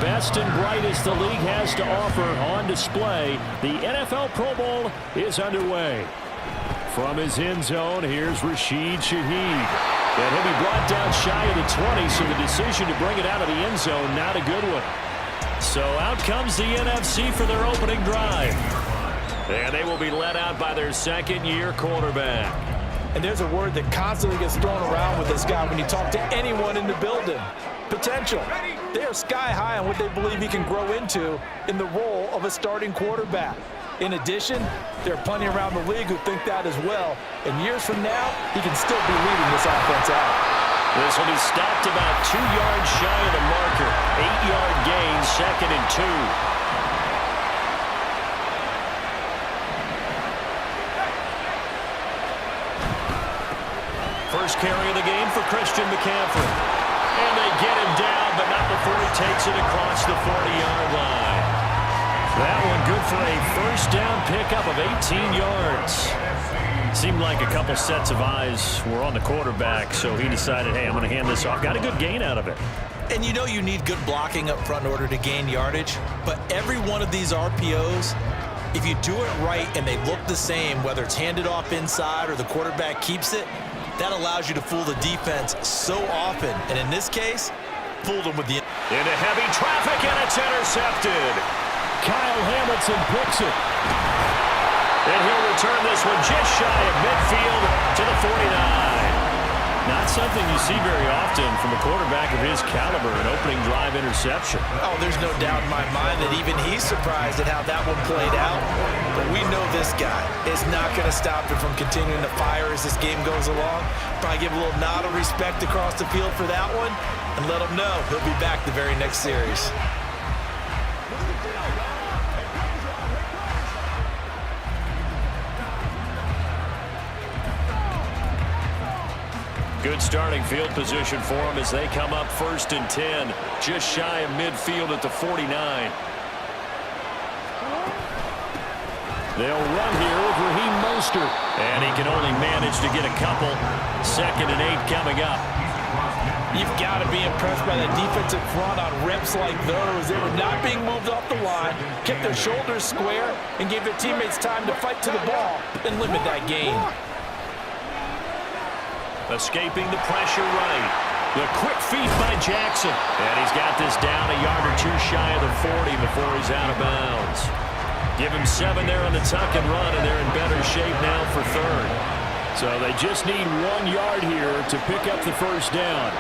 best and brightest the league has to offer on display. The NFL Pro Bowl is underway. From his end zone, here's Rashid Shaheed. And he'll be brought down shy of the 20, so the decision to bring it out of the end zone, not a good one. So out comes the NFC for their opening drive. And they will be led out by their second-year quarterback. And there's a word that constantly gets thrown around with this guy when you talk to anyone in the building. Potential. They are sky high on what they believe he can grow into in the role of a starting quarterback. In addition, there are plenty around the league who think that as well. And years from now, he can still be leading this offense out. This will be stopped about 2 yards shy of the marker. 8-yard gain, 2nd and 2. First carry of the game for Christian McCaffrey. And they get him down, but not before he takes it across the 40-yard line. That one good for a first down pickup of 18 yards. Seemed like a couple sets of eyes were on the quarterback, so he decided, hey, I'm going to hand this off. Got a good gain out of it. And you know you need good blocking up front in order to gain yardage, but every one of these RPOs, if you do it right and they look the same, whether it's handed off inside or the quarterback keeps it, that allows you to fool the defense so often. And in this case, fooled them with the... Into heavy traffic, and it's intercepted. Kyle Hamilton picks it. And he'll return this one just shy of midfield to the 49. Not something you see very often from a quarterback of his caliber, an opening drive interception. Oh, there's no doubt in my mind that even he's surprised at how that one played out. But we know this guy is not going to stop him from continuing to fire as this game goes along. Probably give a little nod of respect across the field for that one and let him know he'll be back the very next series. Good starting field position for them as they come up 1st and 10, just shy of midfield at the 49. They'll run here with Raheem Mostert, and he can only manage to get a couple. 2nd and 8 coming up. You've got to be impressed by the defensive front on reps like those. They were not being moved off the line, kept their shoulders square, and gave their teammates time to fight to the ball and limit that gain. Escaping the pressure right. The quick feed by Jackson. And he's got this down a yard or 2 shy of the 40 before he's out of bounds. Give him 7 there on the tuck and run, and they're in better shape now for 3rd. So they just need 1 yard here to pick up the first down.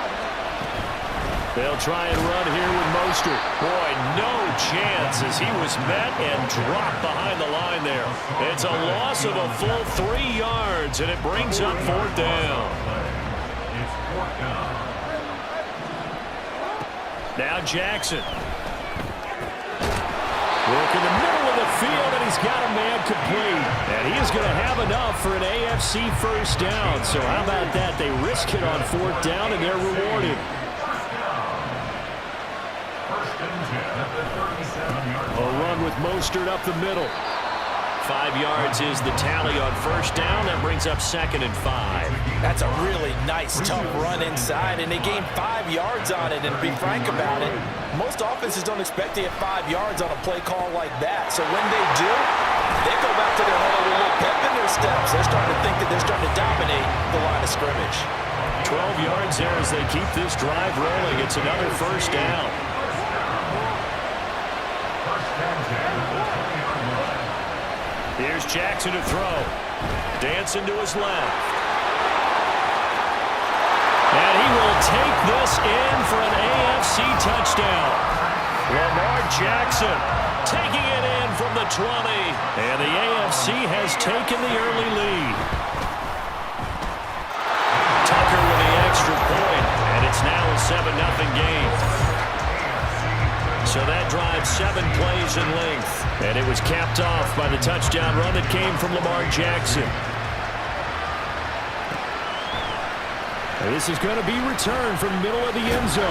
They'll try and run here with Mostert. Boy, no chance as he was met and dropped behind the line there. It's a loss of a full 3 yards, and it brings up 4th down. Now Jackson. Work in the middle of the field, and he's got a man complete. And he is going to have enough for an AFC first down. So how about that? They risk it on 4th down, and they're rewarded. A run with Mostert up the middle. 5 yards is the tally on 1st down. That brings up 2nd and 5. That's a really nice, tough run inside, and they gained 5 yards on it. And to be frank about it, most offenses don't expect to get 5 yards on a play call like that. So when they do, they go back to their huddle with a little pep in their steps. They're starting to think that they're starting to dominate the line of scrimmage. 12 yards there as they keep this drive rolling. It's another first down. Here's Jackson to throw. Dancing to his left. And he will take this in for an AFC touchdown. Lamar Jackson taking it in from the 20. And the AFC has taken the early lead. Tucker with the extra point. And it's now a 7-0 game. So that drives 7 plays in length. And it was capped off by the touchdown run that came from Lamar Jackson. And this is going to be returned from the middle of the end zone.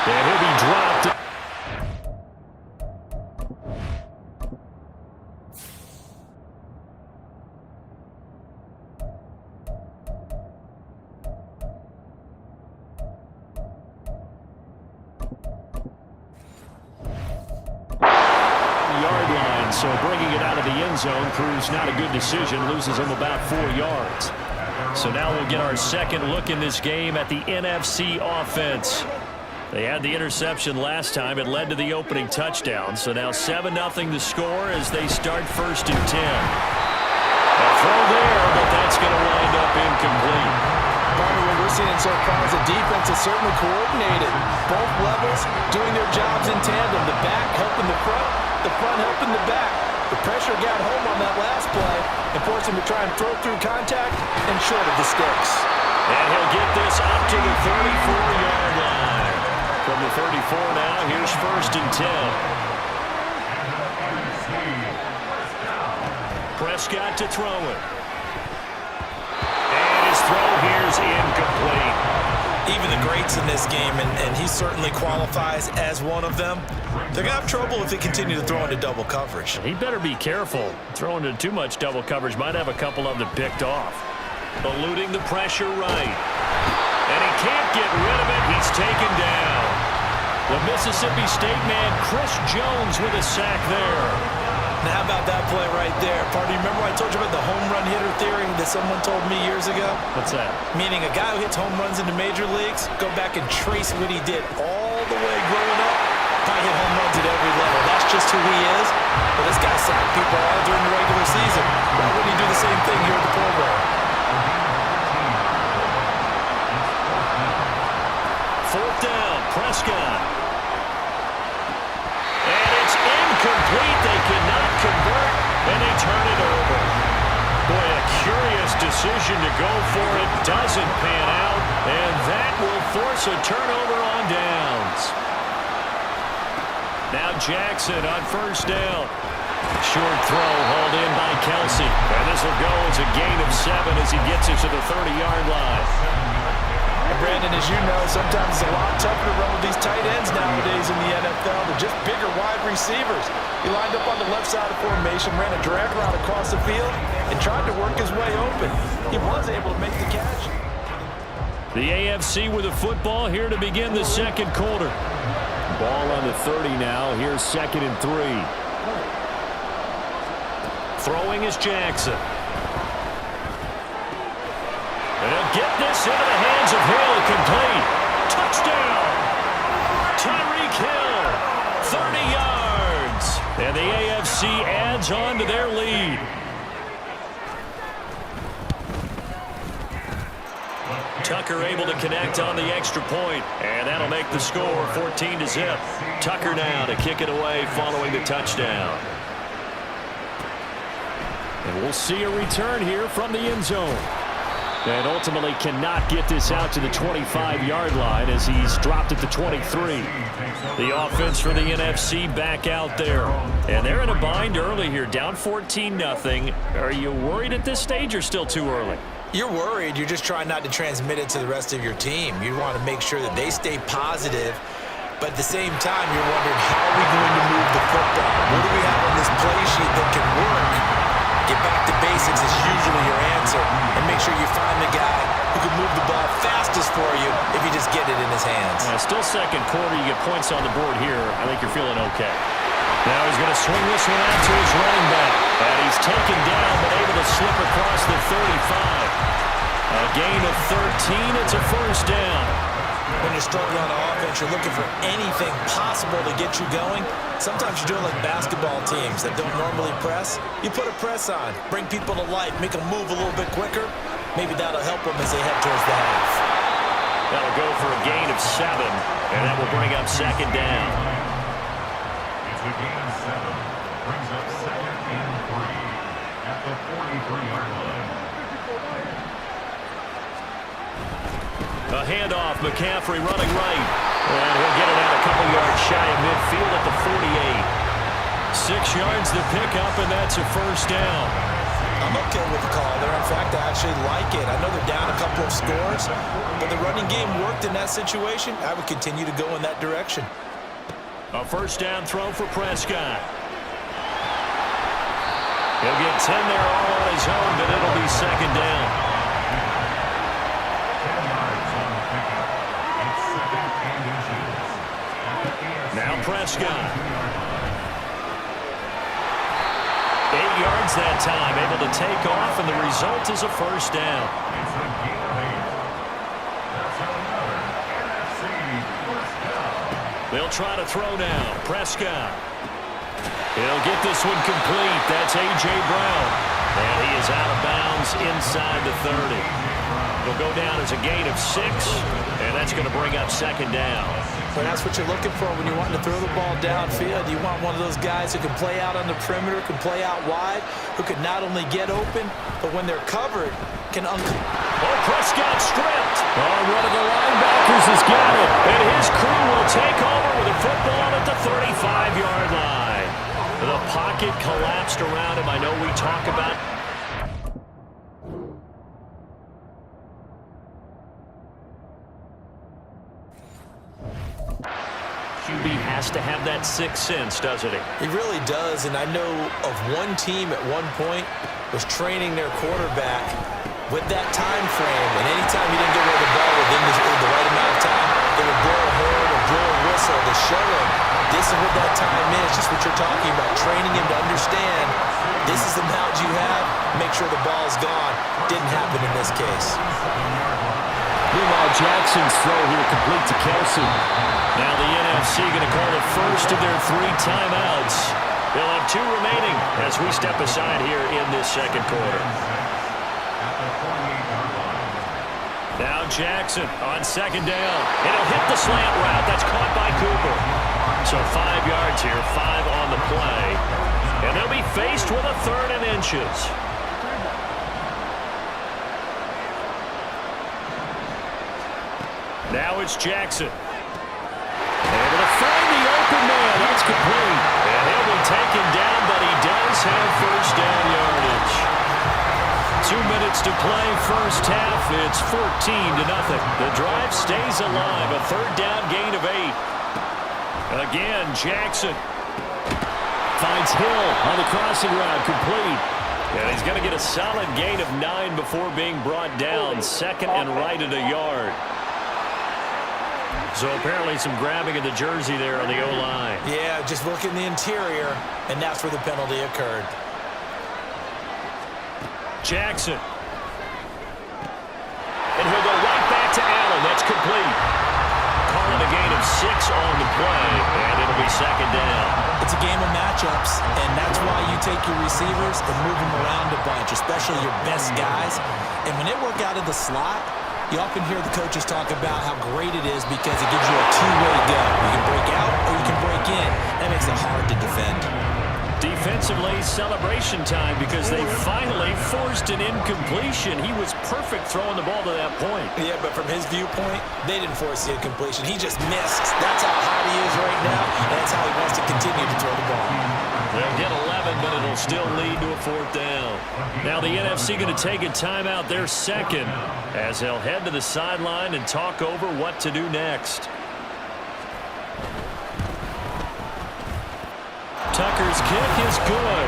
And he'll be dropped. and so bringing it out of the end zone proves not a good decision, loses him about 4 yards. So now we'll get our second look in this game at the NFC offense. They had the interception last time. It led to the opening touchdown. So now 7-0 the score as they start 1st and 10. A throw there, but that's going to wind up incomplete. Probably what we're seeing so far is the defense is certainly coordinated. Both levels doing their jobs in tandem. The back helping the front helping the back. The pressure got home on that last play and forced him to try and throw through contact and short of the sticks. And he'll get this up to the 34-yard line. From the 34 now, here's 1st and 10. Prescott to throw it. And his throw here's incomplete. Even the greats in this game, and he certainly qualifies as one of them, they're going to have trouble if they continue to throw into double coverage. He better be careful. Throwing into too much double coverage might have a couple of them picked off. Eluding the pressure right. And he can't get rid of it. He's taken down. The Mississippi State man, Chris Jones, with a sack there. Now, how about that play right there? Party, remember I told you about the home run hitter theory that someone told me years ago? What's that? Meaning a guy who hits home runs in the major leagues, go back and trace what he did all the way growing up. Probably hit home runs at every level. That's just who he is. But this guy sacked people all during the regular season. Why wouldn't he do the same thing here at the Pro Bowl? 4th down, Prescott. And it's incomplete. They cannot convert, and they turn it over. Boy, a curious decision to go for it. Doesn't pan out, and that will force a turnover on downs. Now Jackson on 1st down. Short throw hauled in by Kelsey. And this will go as a gain of 7 as he gets it to the 30-yard line. And Brandon, as you know, sometimes it's a lot tougher to run with these tight ends nowadays in the NFL. They're just bigger wide receivers. He lined up on the left side of formation, ran a drag route across the field, and tried to work his way open. He was able to make the catch. The AFC with a football here to begin the second quarter. Ball on the 30 now. Here's 2nd and 3. Throwing is Jackson. And he'll get this into the hands of Hill. Complete. Touchdown. Tyreek Hill. 30 yards. And the AFC adds on to their lead. Tucker able to connect on the extra point, and that'll make the score 14-0. Tucker now to kick it away following the touchdown. And we'll see a return here from the end zone. And ultimately cannot get this out to the 25-yard line as he's dropped at the 23. The offense for the NFC back out there. And they're in a bind early here, down 14-0. Are you worried at this stage or still too early? You're worried. You're just trying not to transmit it to the rest of your team. You want to make sure that they stay positive, but at the same time, you're wondering, how are we going to move the football? What do we have on this play sheet that can work? Get back to basics is usually your answer, and make sure you find the guy who can move the ball fastest for you if you just get it in his hands. Still second quarter. You get points on the board here. I think you're feeling okay. Now he's going to swing this one out to his running back. And he's taken down, but able to slip across the 35. A gain of 13. It's a 1st down. When you're struggling on offense, you're looking for anything possible to get you going. Sometimes you do it like basketball teams that don't normally press. You put a press on, bring people to life, make them move a little bit quicker. Maybe that'll help them as they head towards the half. That'll go for a gain of 7, and that will bring up 2nd down. It's a gain of 7. Brings up 2nd and 3 at the 43-yard line. A handoff, McCaffrey running right. And he'll get it out a couple yards shy of midfield at the 48. 6 yards the pickup, and that's a 1st down. I'm okay with the call there. In fact, I actually like it. I know they're down a couple of scores, but the running game worked in that situation. I would continue to go in that direction. A 1st down throw for Prescott. He'll get 10 there all on his own, but it'll be 2nd down. Now Prescott. yards that time, able to take off, and the result is a first down. It's a gain of 8. That's another NFC first down. They'll try to throw now. Prescott. He'll get this one complete. That's A.J. Brown. And he is out of bounds inside the 30. It'll go down as a gain of 6, and that's going to bring up second down. Well, that's what you're looking for when you want to throw the ball downfield. You want one of those guys who can play out on the perimeter, can play out wide, who can not only get open, but when they're covered, can Prescott stripped. One of the linebackers has got it, and his crew will take over with a football at the 35-yard line. The pocket collapsed around him. I know we talk about QB has to have that sixth sense, doesn't he? He really does, and I know of one team at one point was training their quarterback with that time frame, and anytime he didn't get rid of the ball within the right amount of time, they would blow a horn or blow a whistle to show him this is what that time is, just what you're talking about, training him to understand this is the amount you have, make sure the ball's gone. Didn't happen in this case. Meanwhile, Jackson's throw here complete to Kelsey. Now the NFC going to call the first of their 3 timeouts. They'll have 2 remaining as we step aside here in this second quarter. Now Jackson on second down. It'll hit the slant route. That's caught by Cooper. So 5 yards here, 5 on the play. And they'll be faced with a 3rd and inches. Now it's Jackson. Able to find the open man. That's complete. And he'll be taken down, but he does have first down yardage. 2 minutes to play first half. It's 14-0. The drive stays alive. A 3rd down gain of 8. Again, Jackson finds Hill on the crossing route. Complete. And he's going to get a solid gain of 9 before being brought down. 2nd and right at a yard. So apparently some grabbing of the jersey there on the O-line. Yeah, just look in the interior, and that's where the penalty occurred. Jackson. And he'll go right back to Allen. That's complete. Calling a gain of 6 on the play, and it'll be second down. It's a game of matchups, and that's why you take your receivers and move them around a bunch, especially your best guys. And when they work out of the slot, you often hear the coaches talk about how great it is because it gives you a 2-way go. You can break out or you can break in. That makes it hard to defend. Defensively, celebration time because they finally forced an incompletion. He was perfect throwing the ball to that point. Yeah, but from his viewpoint, they didn't force the incompletion. He just missed. That's how hot he is right now, and that's how he wants to continue to throw the ball. They'll get 11, but it'll still lead to a 4th down. Now the NFC going to take a timeout, their second, as they'll head to the sideline and talk over what to do next. Tucker's kick is good.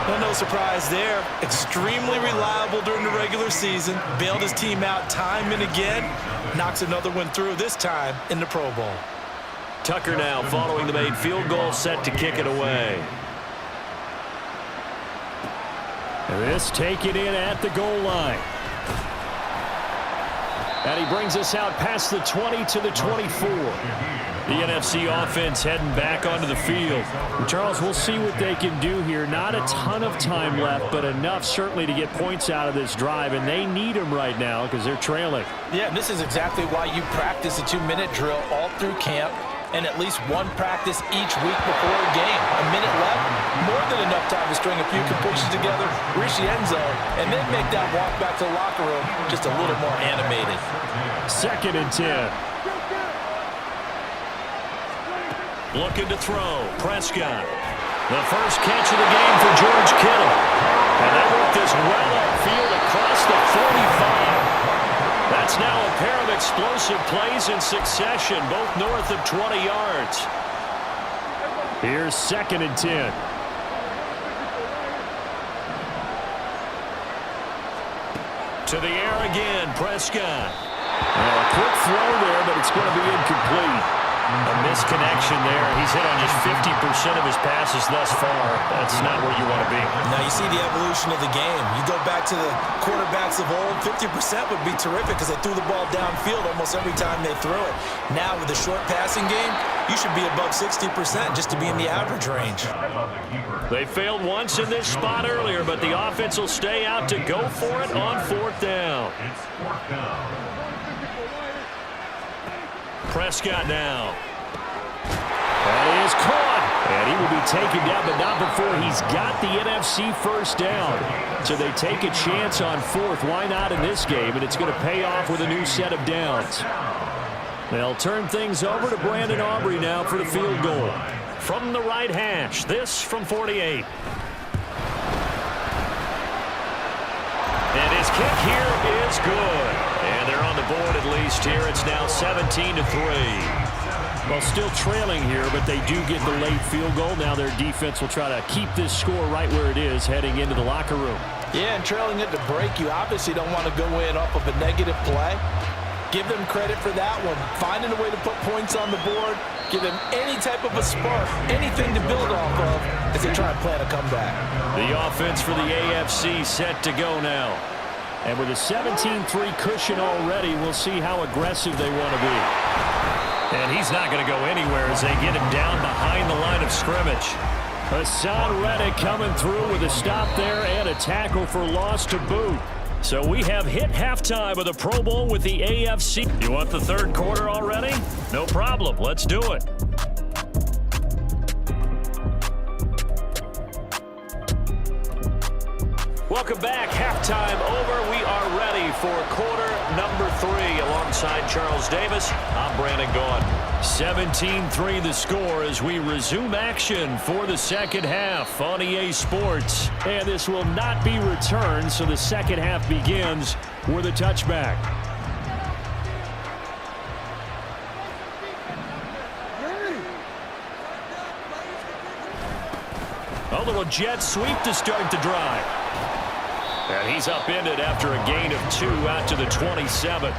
Well, no surprise there. Extremely reliable during the regular season. Bailed his team out time and again. Knocks another one through, this time in the Pro Bowl. Tucker now following the made field goal, set to kick it away. This taken in at the goal line. And he brings us out past the 20 to the 24. The NFC offense heading back onto the field. Charles, we'll see what they can do here. Not a ton of time left, but enough certainly to get points out of this drive, and they need them right now because they're trailing. Yeah, and this is exactly why you practice a 2-minute drill all through camp and at least one practice each week before a game. A minute left, more than enough time to string a few completions together, reach the end zone, and then make that walk back to the locker room just a little more animated. 2nd and 10. Looking to throw. Prescott. The first catch of the game for George Kittle. And they work this well upfield across the 45. That's now a pair of explosive plays in succession, both north of 20 yards. Here's 2nd and 10. To the air again, Prescott. A quick throw there, but it's going to be incomplete. A misconnection there. He's hit on just 50% of his passes thus far. That's not where you want to be. Now you see the evolution of the game. You go back to the quarterbacks of old, 50% would be terrific because they threw the ball downfield almost every time they threw it. Now with the short passing game, you should be above 60% just to be in the average range. They failed once in this spot earlier, but the offense will stay out to go for it on 4th down. It's 4th down. Prescott now. That is caught. And he will be taken down, but not before he's got the NFC first down. So they take a chance on 4th. Why not in this game? And it's going to pay off with a new set of downs. They'll turn things over to Brandon Aubrey now for the field goal. From the right hash, this from 48. And his kick here is good. And they're on the board at least here. It's now 17-3. Well, still trailing here, but they do get the late field goal. Now their defense will try to keep this score right where it is heading into the locker room. Yeah, and trailing it to break, you obviously don't want to go in off of a negative play. Give them credit for that one. Finding a way to put points on the board. Give them any type of a spark, anything to build off of as they try and plan a comeback. The offense for the AFC set to go now. And with a 17-3 cushion already, we'll see how aggressive they want to be. And he's not going to go anywhere as they get him down behind the line of scrimmage. Hassan Reddick coming through with a stop there and a tackle for loss to boot. So we have hit halftime of the Pro Bowl with the AFC. You want the third quarter already? No problem. Let's do it. Welcome back. Halftime over. We are ready for quarter number 3. Alongside Charles Davis, I'm Brandon Gaughan. 17-3 the score as we resume action for the second half on EA Sports. And this will not be returned, so the second half begins with a touchback. A little jet sweep to start the drive. And he's upended after a gain of 2 out to the 27.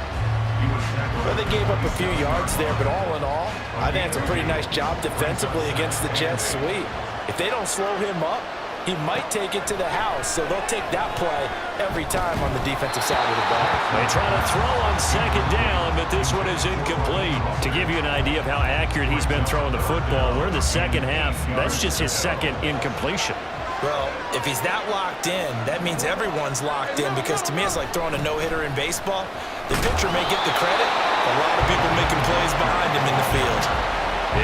Well, they gave up a few yards there, but all in all, I think it's a pretty nice job defensively against the jet sweep. If they don't slow him up, he might take it to the house, so they'll take that play every time on the defensive side of the ball. They try to throw on second down, but this one is incomplete. To give you an idea of how accurate he's been throwing the football, we're in the second half. That's just his second incompletion. Well, if he's that locked in, that means everyone's locked in because to me it's like throwing a no-hitter in baseball. The pitcher may get the credit. A lot of people making plays behind him in the field.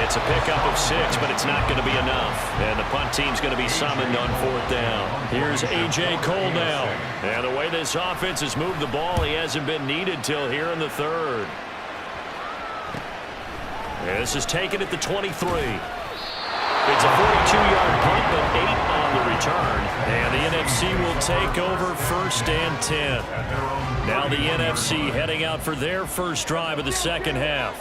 It's a pickup of 6, but it's not going to be enough. And the punt team's going to be summoned on 4th down. Here's A.J. Cole now. And the way this offense has moved the ball, he hasn't been needed till here in the 3rd. And this is taken at the 23. It's a 42-yard punt, but 8 on the return. And the NFC will take over 1st and 10. Now the NFC heading out for their first drive of the second half.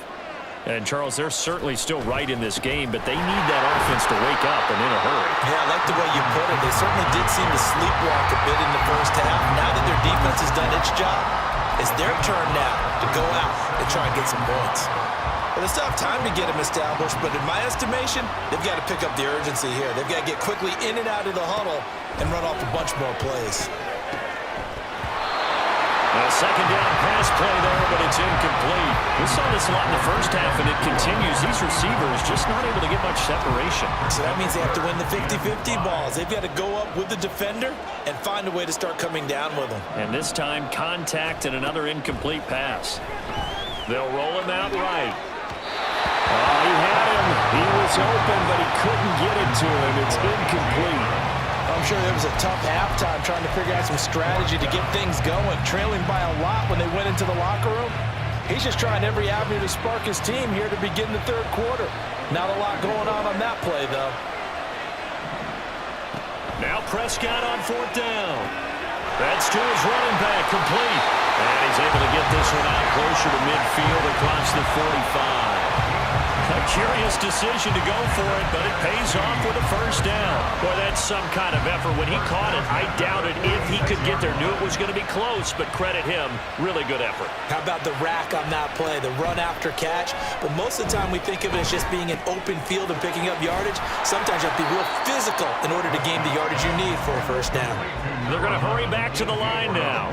And, Charles, they're certainly still right in this game, but they need that offense to wake up and in a hurry. Yeah, I like the way you put it. They certainly did seem to sleepwalk a bit in the first half. Now that their defense has done its job, it's their turn now to go out and try and get some points. Well, they still have time to get them established, but in my estimation, they've got to pick up the urgency here. They've got to get quickly in and out of the huddle and run off a bunch more plays. A second down pass play there, but it's incomplete. We saw this a lot in the first half, and it continues. These receivers just not able to get much separation. So that means they have to win the 50-50 balls. They've got to go up with the defender and find a way to start coming down with them. And this time, contact and another incomplete pass. They'll roll him out right. Oh, he had him. He was open, but he couldn't get it to him. It's incomplete. I'm sure there was a tough halftime trying to figure out some strategy to get things going. Trailing by a lot when they went into the locker room. He's just trying every avenue to spark his team here to begin the 3rd quarter. Not a lot going on that play, though. Now Prescott on 4th down. That's to his running back, complete. And he's able to get this one out closer to midfield across the 45. curious decision to go for it, but it pays off with a first down. Boy, that's some kind of effort. When he caught it, I doubted if he could get there. Knew it was going to be close, but credit him. Really good effort. How about the rack on that play, the run after catch? But most of the time we think of it as just being an open field and picking up yardage. Sometimes you have to be real physical in order to gain the yardage you need for a first down. They're going to hurry back to the line now.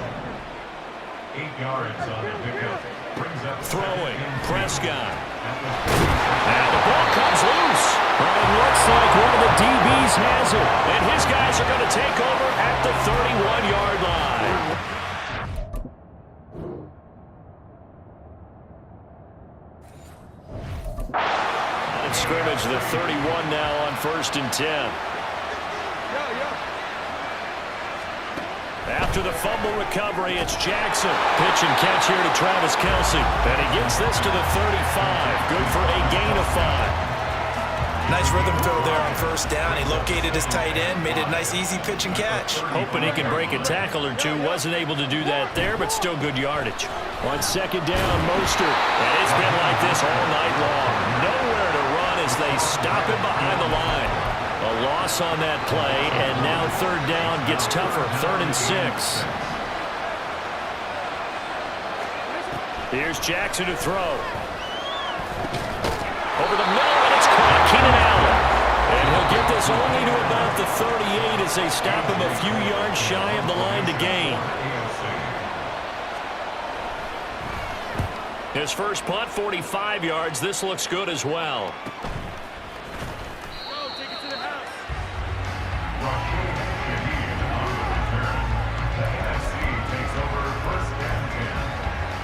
8 yards on the pickup. Brings up Throwing, Prescott. And the ball comes loose. But it looks like one of the DBs has it. And his guys are going to take over at the 31-yard line. And scrimmage the 31 now on 1st and 10. After the fumble recovery, it's Jackson. Pitch and catch here to Travis Kelce. And he gets this to the 35. Good for a gain of 5. Nice rhythm throw there on first down. He located his tight end, made it a nice easy pitch and catch. Hoping he can break a tackle or two. Wasn't able to do that there, but still good yardage. On 2nd down, Mostert. And it's been like this all night long. Nowhere to run as they stop him behind the line. A loss on that play, and now 3rd down gets tougher. 3rd and 6. Here's Jackson to throw. Over the middle, and it's caught. Keenan Allen. And he'll get this only to about the 38 as they stop him a few yards shy of the line to gain. His first punt, 45 yards. This looks good as well.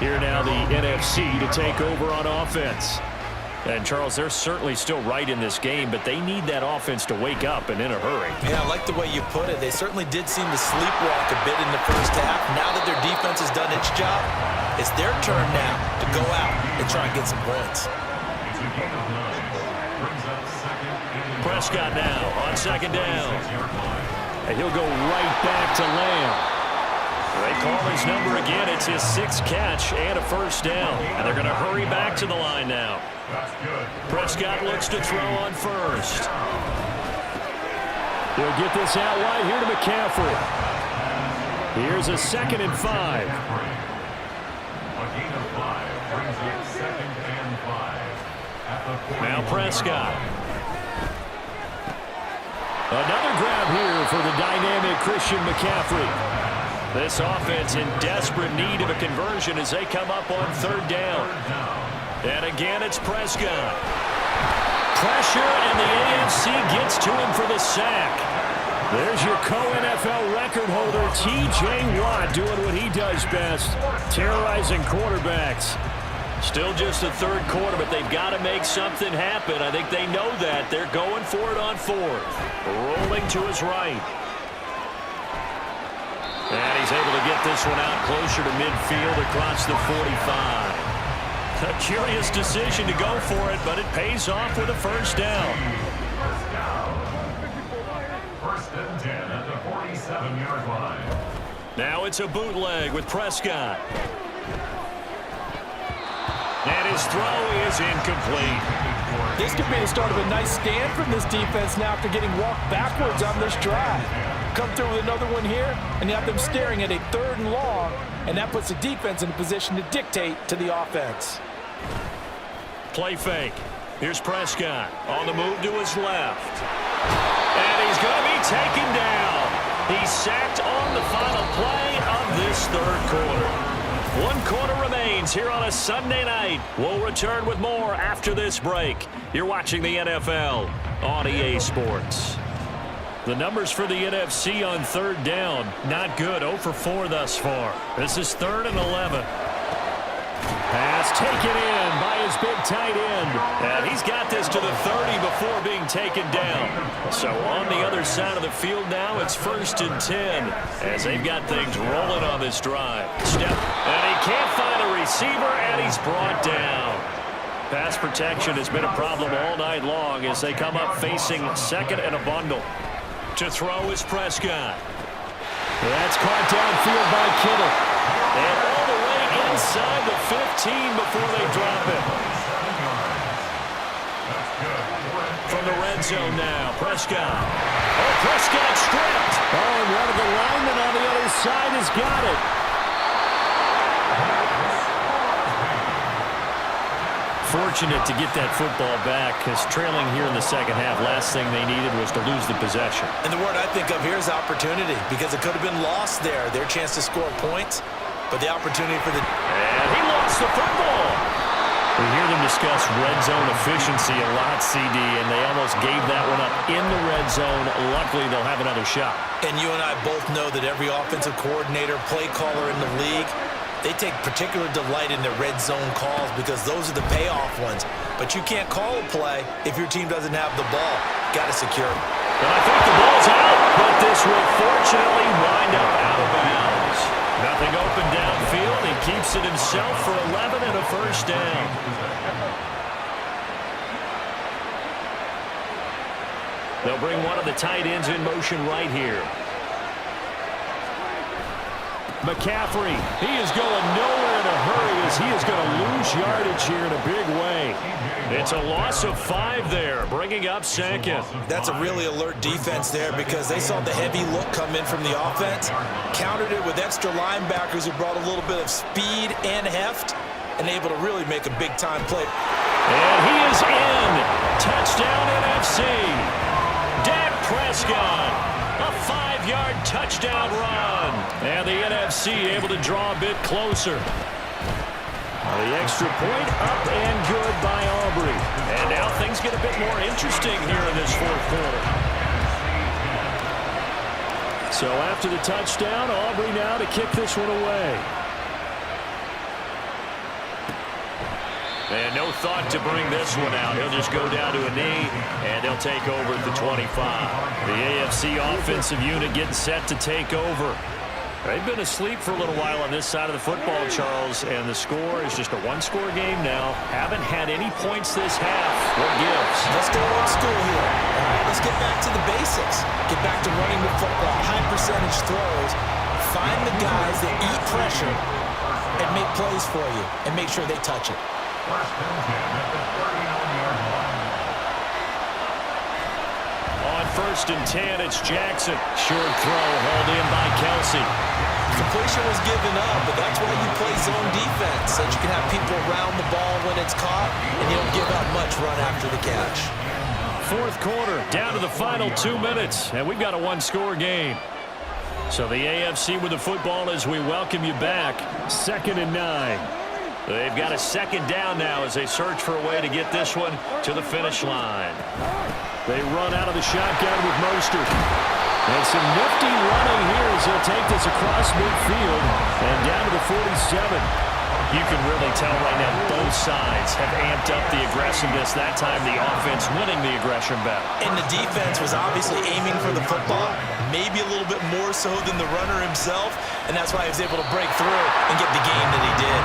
Here now the NFC to take over on offense. And, Charles, they're certainly still right in this game, but they need that offense to wake up and in a hurry. Yeah, I like the way you put it. They certainly did seem to sleepwalk a bit in the first half. Now that their defense has done its job, it's their turn now to go out and try and get some points. Prescott now on 2nd down. And he'll go right back to Lamb. They call his number again. It's his 6th catch and a first down. And they're going to hurry back to the line now. Prescott looks to throw on 1st. He'll get this out wide here to McCaffrey. Here's a 2nd and 5. A gain of 5 brings up 2nd and 5 at the 40. Now Prescott. Another grab here for the dynamic Christian McCaffrey. This offense in desperate need of a conversion as they come up on 3rd down. And again, it's Prescott. Pressure, and the AFC gets to him for the sack. There's your co-NFL record holder, T.J. Watt, doing what he does best, terrorizing quarterbacks. Still just the 3rd quarter, but they've got to make something happen. I think they know that. They're going for it on 4th. Rolling to his right. And he's able to get this one out closer to midfield across the 45. A curious decision to go for it, but it pays off with a first down. 1st and 10 at the 47-yard line. Now it's a bootleg with Prescott. And his throw is incomplete. This could be the start of a nice stand from this defense now after getting walked backwards on this drive. Come through with another one here, and you have them staring at a 3rd and long, and that puts the defense in a position to dictate to the offense. Play fake. Here's Prescott on the move to his left. And he's going to be taken down. He's sacked on the final play of this 3rd quarter. 1 quarter remains here on a Sunday night. We'll return with more after this break. You're watching the NFL on EA Sports. The numbers for the NFC on 3rd down, not good. 0 for 4 thus far. This is 3rd and 11. Pass taken in by his big tight end. And he's got this to the 30 before being taken down. So on the other side of the field now, it's 1st and 10 as they've got things rolling on this drive. Step, and he can't find a receiver, and he's brought down. Pass protection has been a problem all night long as they come up facing 2nd and a bundle. To throw is Prescott. That's caught downfield by Kittle. And all the way inside the 15 before they drop it. zone now. Prescott. Oh, Prescott stripped. Oh, and one of the linemen on the other side has got it. Fortunate to get that football back, because trailing here in the second half, last thing they needed was to lose the possession. And the word I think of here is opportunity, because it could have been lost there. Their chance to score points, but the opportunity for the... And he lost the football. We hear them discuss red zone efficiency a lot, CD, and they almost gave that one up in the red zone. Luckily, they'll have another shot. And you and I both know that every offensive coordinator, play caller in the league, they take particular delight in their red zone calls because those are the payoff ones. But you can't call a play if your team doesn't have the ball. Got to secure it. And I think the ball's out, but this will fortunately wind up out of bounds. Nothing open downfield. He keeps it himself for 11 and a first down. They'll bring one of the tight ends in motion right here. McCaffrey, he is going nowhere in a hurry as he is going to lose yardage here in a big way. It's a loss of 5 there, bringing up second. That's a really alert defense there because they saw the heavy look come in from the offense, countered it with extra linebackers who brought a little bit of speed and heft, and able to really make a big-time play. And he is in. Touchdown NFC. Dak Prescott. A 5-yard touchdown run. And the NFC able to draw a bit closer. The extra point up and good by Aubrey. And now things get a bit more interesting here in this fourth quarter. So after the touchdown, Aubrey now to kick this one away. And no thought to bring this one out. He'll just go down to a knee, and they'll take over at the 25. The AFC offensive unit getting set to take over. They've been asleep for a little while on this side of the football, Charles, and the score is just a one-score game now. Haven't had any points this half. What gives? Let's go old school here. All right, let's get back to the basics. Get back to running the football, high-percentage throws. Find the guys that eat pressure and make plays for you, and make sure they touch it. First and 10 at the 39-yard line. On first and 10, it's Jackson. Short throw hauled in by Kelsey. Completion was given up, but that's why you play zone defense, so that you can have people around the ball when it's caught, and you don't give up much run after the catch. Fourth quarter, down to the final 2 minutes, and we've got a one-score game. So the AFC with the football as we welcome you back. 2nd and 9. They've got a second down now as they search for a way to get this one to the finish line. They run out of the shotgun with Mostert. And some nifty running here as he'll take this across midfield and down to the 47. You can really tell right now both sides have amped up the aggressiveness. That time the offense winning the aggression battle. And the defense was obviously aiming for the football, maybe a little bit more so than the runner himself, and that's why he was able to break through and get the gain that he did.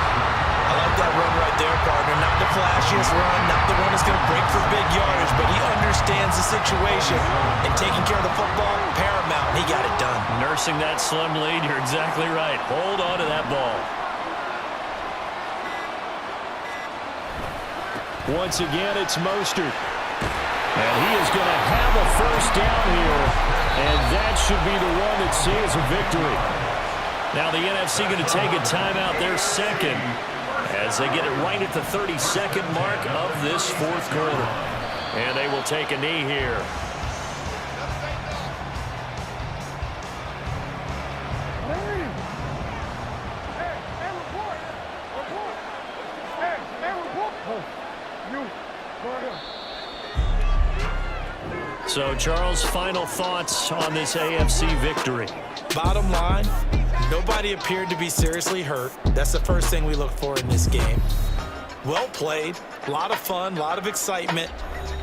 I like that run right there, partner. Not the flashiest run, not the one that's going to break for big yardage, but he understands the situation, and taking care of the football, paramount, and he got it done. Nursing that slim lead, you're exactly right. Hold on to that ball. Once again, it's Mostert. And he is going to have a first down here, and that should be the one that seals a victory. Now the NFC going to take a timeout there second as they get it right at the 32nd mark of this fourth quarter. And they will take a knee here. So, Charles, final thoughts on this AFC victory? Bottom line, nobody appeared to be seriously hurt. That's the first thing we look for in this game. Well played, a lot of fun, a lot of excitement.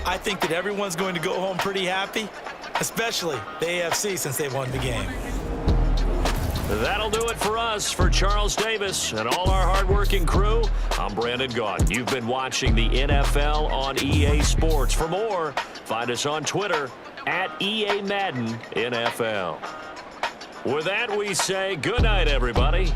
I think that everyone's going to go home pretty happy, especially the AFC since they won the game. That'll do it for us. For Charles Davis and all our hardworking crew, I'm Brandon Gaudin. You've been watching the NFL on EA Sports. For more, find us on Twitter at EA Madden NFL. With that, we say good night, everybody.